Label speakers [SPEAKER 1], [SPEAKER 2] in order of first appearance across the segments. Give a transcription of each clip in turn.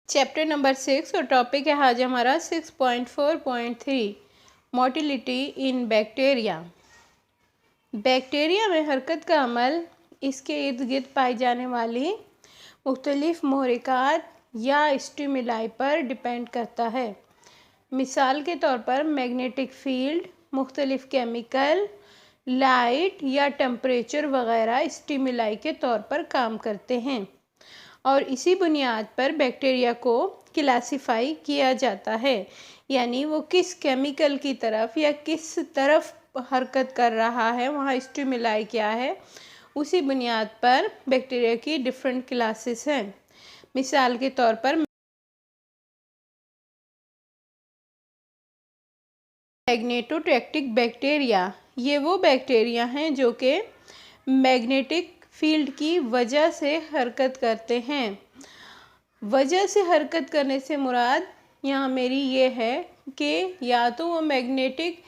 [SPEAKER 1] Chapter number 6 और topic है आज हमारा 6.4.3 मोटिलिटी इन बैक्टीरिया। बैक्टीरिया में हरकत का अमल इसके इर्द गिर्द पाई जाने वाली मुख्तलिफ महरिकात या स्टिमुलाई पर डिपेंड करता है। मिसाल के तौर पर मैग्नेटिक फील्ड, मुख्तलिफ केमिकल, लाइट या टेम्परेचर वगैरह स्टिमुलाई के तौर पर काम करते हैं और इसी बुनियाद पर बैक्टीरिया को क्लासिफाई किया जाता है, यानी वो किस केमिकल की तरफ या किस तरफ हरकत कर रहा है, वहाँ स्टिमुलाई क्या है, उसी बुनियाद पर बैक्टीरिया की डिफरेंट क्लासेस हैं। मिसाल के तौर पर मैग्नेटोटैक्टिक बैक्टीरिया, ये वो बैक्टीरिया हैं जो कि मैग्नेटिक फील्ड की वजह से हरकत करते हैं। वजह से हरकत करने से मुराद यहाँ मेरी ये है कि या तो वो मैग्नेटिक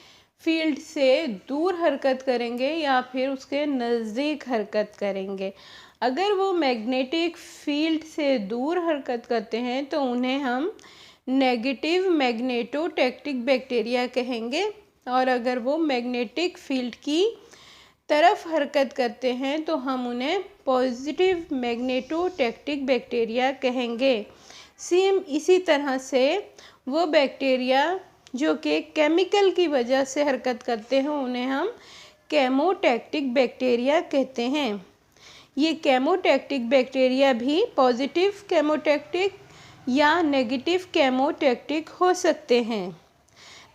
[SPEAKER 1] फील्ड से दूर हरकत करेंगे या फिर उसके नज़दीक हरकत करेंगे। अगर वो मैग्नेटिक फील्ड से दूर हरकत करते हैं तो उन्हें हम नेगेटिव मैग्नेटोटैक्टिक बैक्टीरिया कहेंगे, और अगर वो मैग्नेटिक फील्ड की तरफ हरकत करते हैं तो हम उन्हें पॉजिटिव मैग्नेटोटैक्टिक बैक्टीरिया कहेंगे। सेम इसी तरह से वो बैक्टीरिया जो कि केमिकल की वजह से हरकत करते हैं उन्हें हम केमोटैक्टिक बैक्टीरिया कहते हैं। ये केमोटैक्टिक बैक्टीरिया भी पॉजिटिव केमोटैक्टिक या नेगेटिव केमोटैक्टिक हो सकते हैं।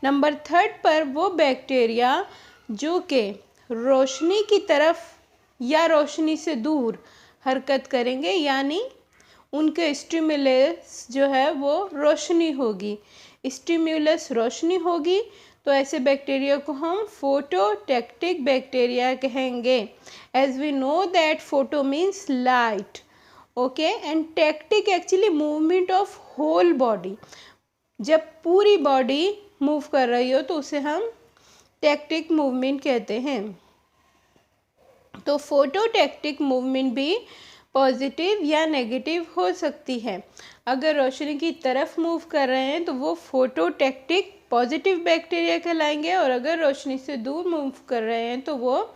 [SPEAKER 1] नंबर 3 पर वो बैक्टीरिया जो कि रोशनी की तरफ या रोशनी से दूर हरकत करेंगे, यानी उनके स्टिमुलस जो है वो रोशनी होगी, स्टिमुलस रोशनी होगी, तो ऐसे बैक्टीरिया को हम फोटोटैक्टिक बैक्टीरिया कहेंगे। As we know that photo means light, okay, and tactic actually movement of whole body. जब पूरी बॉडी मूव कर रही हो तो उसे हम टैक्टिक मूवमेंट कहते हैं। तो फोटोटैक्टिक मूवमेंट भी पॉजिटिव या नेगेटिव हो सकती है। अगर रोशनी की तरफ मूव कर रहे हैं तो वो फोटोटैक्टिक पॉजिटिव बैक्टीरिया कहलाएंगे, और अगर रोशनी से दूर मूव कर रहे हैं तो वो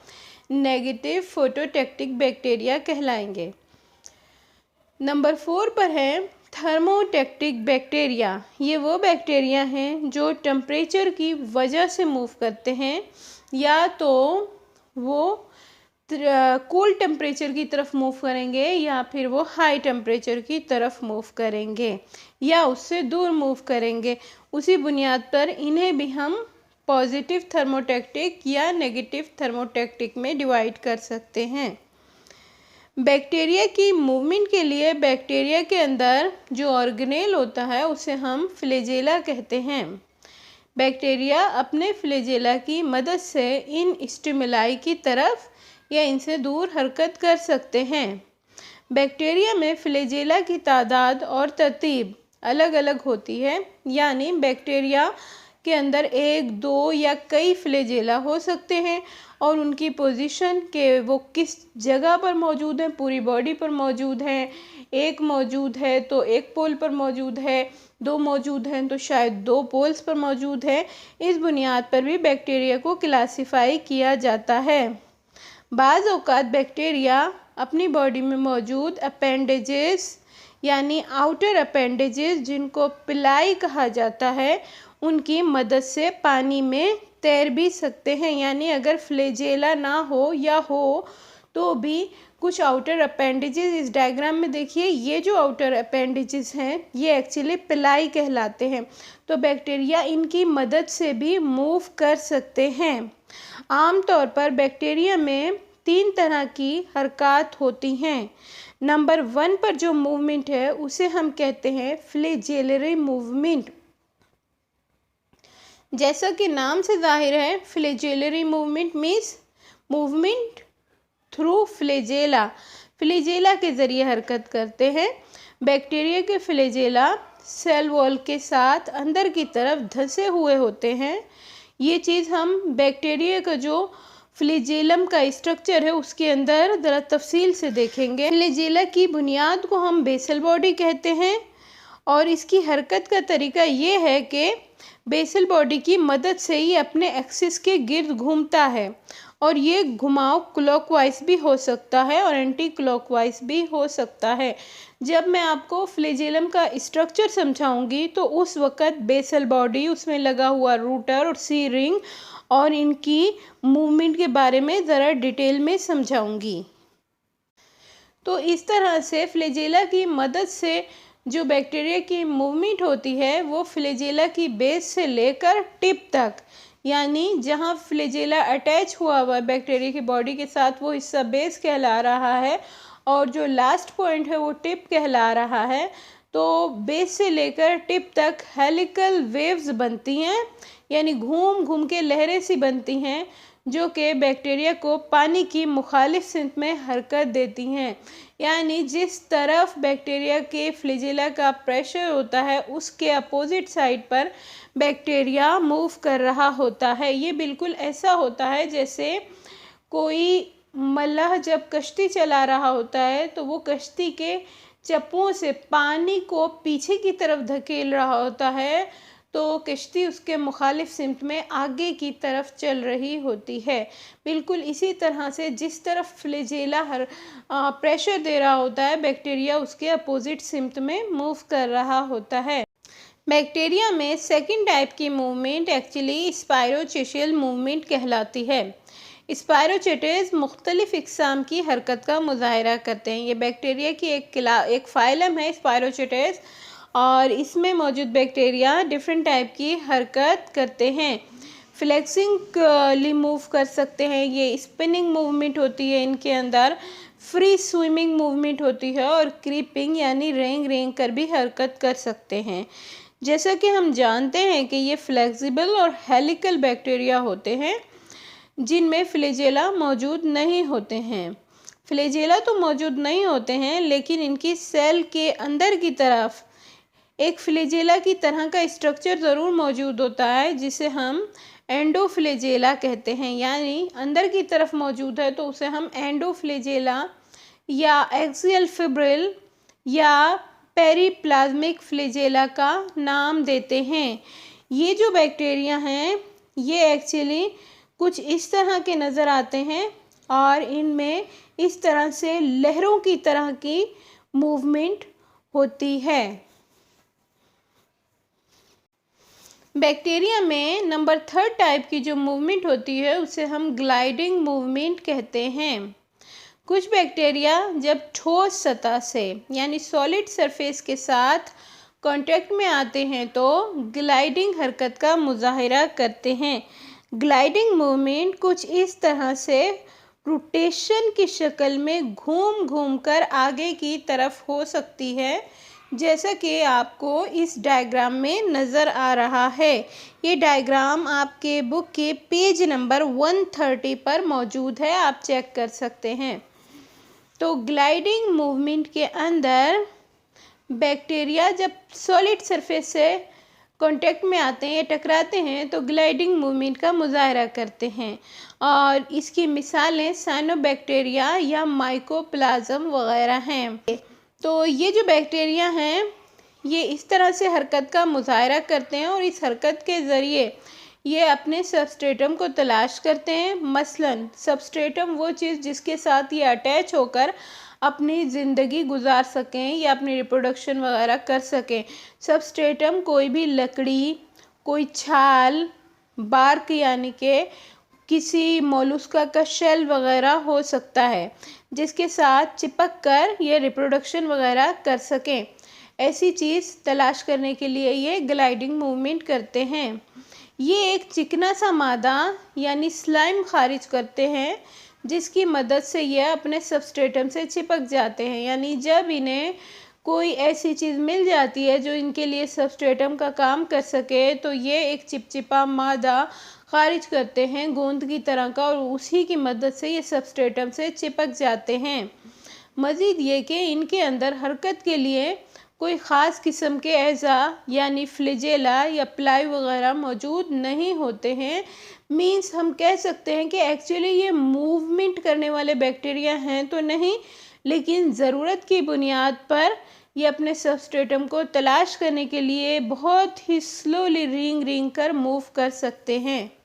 [SPEAKER 1] नेगेटिव फोटोटैक्टिक बैक्टीरिया कहलाएंगे। नंबर 4 पर है थर्मोटैक्टिक बैक्टीरिया। ये वो बैक्टीरिया हैं जो टेम्परेचर की वजह से मूव करते हैं, या तो वो कूल टेम्परेचर की तरफ मूव करेंगे या फिर वो हाई टेम्परेचर की तरफ मूव करेंगे या उससे दूर मूव करेंगे। उसी बुनियाद पर इन्हें भी हम पॉजिटिव थर्मोटैक्टिक या नेगेटिव थर्मोटैक्टिक में डिवाइड कर सकते हैं। बैक्टीरिया की मूवमेंट के लिए बैक्टीरिया के अंदर जो ऑर्गेनेल होता है उसे हम फ्लैजेला कहते हैं। बैक्टीरिया अपने फ्लैजेला की मदद से इन स्टिमुलाई की तरफ या इनसे दूर हरकत कर सकते हैं। बैक्टीरिया में फ्लैजेला की तादाद और तरतीब अलग अलग होती है, यानी बैक्टीरिया के अंदर 1, 2 या कई फ्लैजेला हो सकते हैं और उनकी पोजीशन के वो किस जगह पर मौजूद हैं, पूरी बॉडी पर मौजूद हैं, एक मौजूद है तो एक पोल पर मौजूद है, 2 मौजूद हैं तो शायद 2 पोल्स पर मौजूद है। इस बुनियाद पर भी बैक्टीरिया को क्लासिफाई किया जाता है। बाज़ औक़ात बैक्टीरिया अपनी बॉडी में मौजूद अपेंडेजेस यानी आउटर अपेंडेजेस जिनको पिलाई कहा जाता है, उनकी मदद से पानी में तैर भी सकते हैं। यानी अगर फ्लैजेला ना हो या हो तो भी कुछ आउटर अपेंडेजेस, इस डायग्राम में देखिए ये जो आउटर अपेंडेजेस हैं ये एक्चुअली पिलाई कहलाते हैं, तो बैक्टीरिया इनकी मदद से भी मूव कर सकते हैं। आमतौर पर बैक्टीरिया में 3 तरह की हरकत होती हैं। नंबर 1 पर जो मूवमेंट है उसे हम कहते हैं फ्लैजेलरी मूवमेंट। जैसा कि नाम से जाहिर है, flagellary movement means movement through flagella, flagella के ज़रिए हरकत करते हैं। बैक्टीरिया के फ्लैजेला सेल वॉल के साथ अंदर की तरफ धंसे हुए होते हैं। ये चीज़ हम बैक्टीरिया का जो फ्लैजेलम का स्ट्रक्चर है उसके अंदर ज़रा तफसील से देखेंगे। फ्लैजेला की बुनियाद को हम बेसल बॉडी कहते हैं और इसकी हरकत का तरीका ये है कि बेसल बॉडी की मदद से ये अपने एक्सिस के गिर्द घूमता है और ये घुमाव क्लॉकवाइज भी हो सकता है और एंटी क्लॉकवाइज भी हो सकता है। जब मैं आपको फ्लैजेलम का स्ट्रक्चर समझाऊंगी तो उस वक़्त बेसल बॉडी, उसमें लगा हुआ रूटर और सी रिंग और इनकी मूवमेंट के बारे में ज़रा डिटेल में समझाऊंगी। तो इस तरह से फ्लैजेला की मदद से जो बैक्टीरिया की मूवमेंट होती है वो फ्लैजेला की बेस से लेकर टिप तक, यानी जहाँ फ्लैजेला अटैच हुआ हुआ है बैक्टीरिया की बॉडी के साथ वो हिस्सा बेस कहला रहा है और जो लास्ट पॉइंट है वो टिप कहला रहा है। तो बेस से लेकर टिप तक हेलिकल वेव्स बनती हैं, यानी घूम घूम के लहरें सी बनती हैं जो कि बैक्टीरिया को पानी की मुखालिफ सिमत में हरकत देती हैं। यानी जिस तरफ बैक्टीरिया के फ्लैजेला का प्रेशर होता है उसके अपोजिट साइड पर बैक्टीरिया मूव कर रहा होता है। ये बिल्कुल ऐसा होता है जैसे कोई मल्लाह जब कश्ती चला रहा होता है तो वो कश्ती के चप्पों से पानी को पीछे की तरफ धकेल रहा होता है, तो कश्ती उसके मुखालिफ सिमत में आगे की तरफ चल रही होती है। बिल्कुल इसी तरह से जिस तरफ फ्लैजेला प्रेशर दे रहा होता है बैक्टीरिया उसके अपोजिट सिमत में मूव कर रहा होता है। बैक्टीरिया में सेकंड टाइप की मूवमेंट एक्चुअली स्पायरोचिशियल मूवमेंट कहलाती है। स्पायरोचिटिस मुख्तलिफ इक़साम की हरकत का मुज़ाहरा करते हैं। ये बैक्टीरिया की एक फाइलम है स्पायरोचिटिस और इसमें मौजूद बैक्टीरिया डिफरेंट टाइप की हरकत करते हैं। फ्लेक्सिंग मूव कर सकते हैं, ये स्पिनिंग मूवमेंट होती है इनके अंदर, फ्री स्विमिंग मूवमेंट होती है और क्रीपिंग यानी रेंग रेंग कर भी हरकत कर सकते हैं। जैसा कि हम जानते हैं कि ये फ्लेक्सिबल और हेलिकल बैक्टीरिया होते हैं जिनमें फ्लैजेला मौजूद नहीं होते हैं। फ्लैजेला तो मौजूद नहीं होते हैं लेकिन इनकी सेल के अंदर की तरफ एक फ्लैजेला की तरह का स्ट्रक्चर ज़रूर मौजूद होता है जिसे हम एंडोफ्लैजेला कहते हैं, यानी अंदर की तरफ मौजूद है तो उसे हम एंडोफ्लैजेला या एक्सियल फिब्रिल या पेरिप्लाज्मिक फ्लैजेला का नाम देते हैं। ये जो बैक्टीरिया हैं ये एक्चुअली कुछ इस तरह के नज़र आते हैं और इनमें इस तरह से लहरों की तरह की मूवमेंट होती है। बैक्टीरिया में नंबर 3 टाइप की जो मूवमेंट होती है उसे हम ग्लाइडिंग मूवमेंट कहते हैं। कुछ बैक्टीरिया जब ठोस सतह से यानी सॉलिड सरफेस के साथ कांटेक्ट में आते हैं तो ग्लाइडिंग हरकत का मुज़ाहरा करते हैं। ग्लाइडिंग मूवमेंट कुछ इस तरह से रोटेशन की शक्ल में घूम घूम कर आगे की तरफ हो सकती है, जैसा कि आपको इस डायग्राम में नज़र आ रहा है। ये डायग्राम आपके बुक के पेज नंबर 130 पर मौजूद है, आप चेक कर सकते हैं। तो ग्लाइडिंग मूवमेंट के अंदर बैक्टीरिया जब सॉलिड सरफेस से कांटेक्ट में आते हैं या टकराते हैं तो ग्लाइडिंग मूवमेंट का मुज़ाहरा करते हैं और इसकी मिसालें साइनोबैक्टीरिया या माइकोप्लाज्म वगैरह हैं। तो ये जो बैक्टीरिया हैं ये इस तरह से हरकत का मुज़ाहरा करते हैं और इस हरकत के ज़रिए ये अपने सबस्ट्रेटम को तलाश करते हैं। मसलन सबस्ट्रेटम वो चीज़ जिसके साथ ये अटैच होकर अपनी ज़िंदगी गुजार सकें या अपनी रिप्रोडक्शन वगैरह कर सकें। सबस्ट्रेटम कोई भी लकड़ी, कोई छाल, बार्क यानी कि किसी मोलस्का का शेल वगैरह हो सकता है जिसके साथ चिपक कर ये रिप्रोडक्शन वगैरह कर सकें। ऐसी चीज़ तलाश करने के लिए ये ग्लाइडिंग मूवमेंट करते हैं। ये एक चिकना सा मादा यानी स्लाइम खारिज करते हैं जिसकी मदद से यह अपने सबस्ट्रेटम से चिपक जाते हैं। यानी जब इन्हें कोई ऐसी चीज़ मिल जाती है जो इनके लिए सबस्ट्रेटम का काम कर सके तो ये एक चिपचिपा मादा खारिज करते हैं गोंद की तरह का और उसी की मदद से ये सबस्ट्रेटम से चिपक जाते हैं। मज़ीद ये कि इनके अंदर हरकत के लिए कोई ख़ास किस्म के एज़ा यानी फ्लैजेला या प्लाई वगैरह मौजूद नहीं होते हैं। मीन्स हम कह सकते हैं कि एक्चुअली ये मूवमेंट करने वाले बैक्टीरिया हैं तो नहीं, लेकिन ज़रूरत की बुनियाद पर ये अपने सबस्ट्रेटम को तलाश करने के लिए बहुत ही स्लोली रेंग रेंग कर मूव कर सकते हैं।